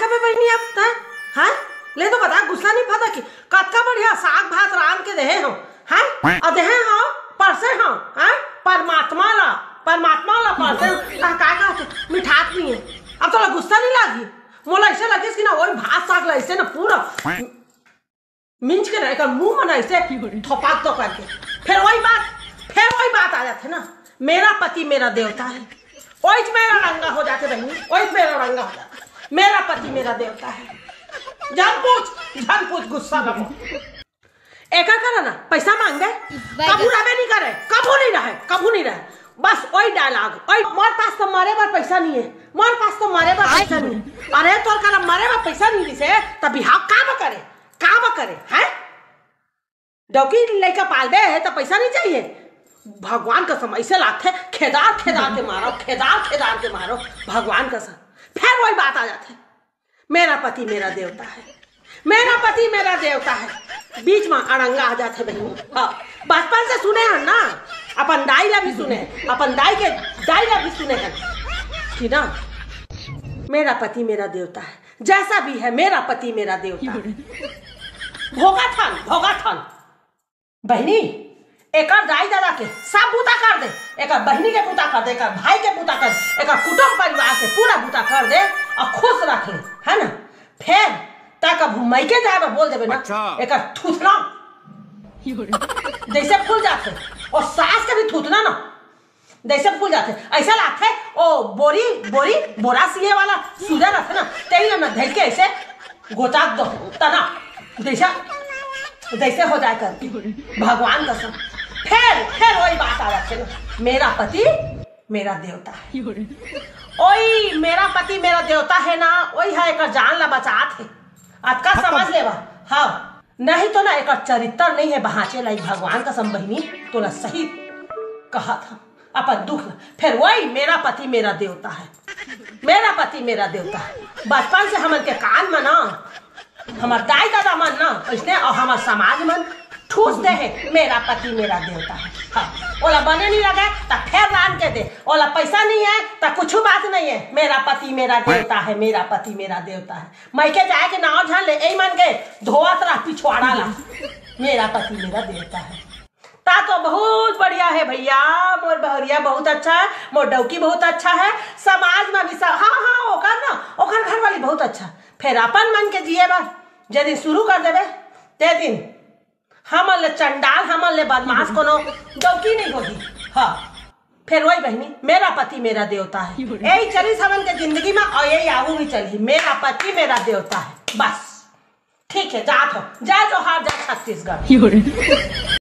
खाबे बहनी अब त हां ले तो बता गुस्सा नहीं फदा की कतका बढ़िया साग भात राम के देहे हो हैं और देहे हो परसे हो हैं परमात्मा ला परसे का कहते मिठास नहीं है। अब तो गुस्सा नहीं लागी मोला ऐसे लगे कि ना वही भात साग ला ऐसे ना पूरा मिंच के रहेगा मुंह में ऐसे थोपाक तो करके फिर वही बात आ जाते ना मेरा पति मेरा देवता है वही मेरा रंगा हो जाते बहनी वही मेरा रंगा हो जाता मेरा पति मेरा देवता है। जान पूछ गुस्सा लगो एक करे ना पैसा मांगे कबू नहीं रहे बस वही डायलॉग वही मोर पास तो मारे बार पैसा नहीं है अरे तो कर मारे बार पैसा नहीं दिसे तब बिहाव काम करे हैं डौकी लड़का पाल दे है तो पैसा नहीं चाहिए भगवान का समय से लाते खेदार के मारो भगवान का सब फिर वही बात आ जाते मेरा पति मेरा देवता है बीच में अड़ंगा आ जाते बहनी। हाँ बचपन से सुने हैं ना अपन दाई ला भी सुने अपन दाई ला भी सुने हैं कि ना मेरा पति मेरा देवता है जैसा भी है मेरा पति मेरा देवता है। भोगा थान बहनी एक दाई दादा के सब बूता कर दे एक बहनी के बूता कर दे एक भाई के बूता कर दे एक कुटुंब परिवार के पूरा बूता कर दे और खुश रख ले है ना फिर तक मैके जाए बोल देवे ना एक थूथना जैसे फूल जाते और सास के भी थूथना ना जैसे फूल जाते ऐसा लगता है ओ बोरा सिए वाला सूजा रहता ना तेल ना धैल के ऐसे गोचा दो तना जैसे हो जाए करके भगवान का सब फिर वही बात आ जाती है मेरा पति मेरा देवता है वही मेरा पति मेरा देवता है ना वही है एक जान ला बचात है आज का समझ लेवा। हाँ नहीं तो ना एक चरित्र नहीं है बहाचे लाई भगवान का संबहिनी तो ना सही कहा था अपन दुख फिर वही मेरा पति मेरा देवता है बचपन से हमन के कान में ना हमार दाई दादा मन ना इसने और हमार समाज मन ठूसते हैं मेरा पति मेरा देवता है। हाँ ओला बने नहीं लगे तो फिर रान के दे ओला पैसा नहीं है तो कुछ बात नहीं है मेरा पति मेरा देवता है मैं के जाए के नाव झान ले यही मन के धोवत रहा पिछवाड़ा ला मेरा पति मेरा देवता है ता तो बहुत बढ़िया है भैया मोर बहरिया बहुत अच्छा है मोर डौकी बहुत अच्छा है समाज में भी सब हाँ ओकर घर वाली बहुत अच्छा फिर अपन मन के जिए बा जे दिन शुरू कर देवे ते दिन हमन ले चंडाल हमन ले बदमाश कोनो डौकी नहीं होगी। हाँ फिर वही बहनी मेरा पति मेरा देवता है यही चली हमन के जिंदगी में और यही आगू भी चली मेरा पति मेरा देवता है बस ठीक है जा जो हार जा छत्तीसगढ़।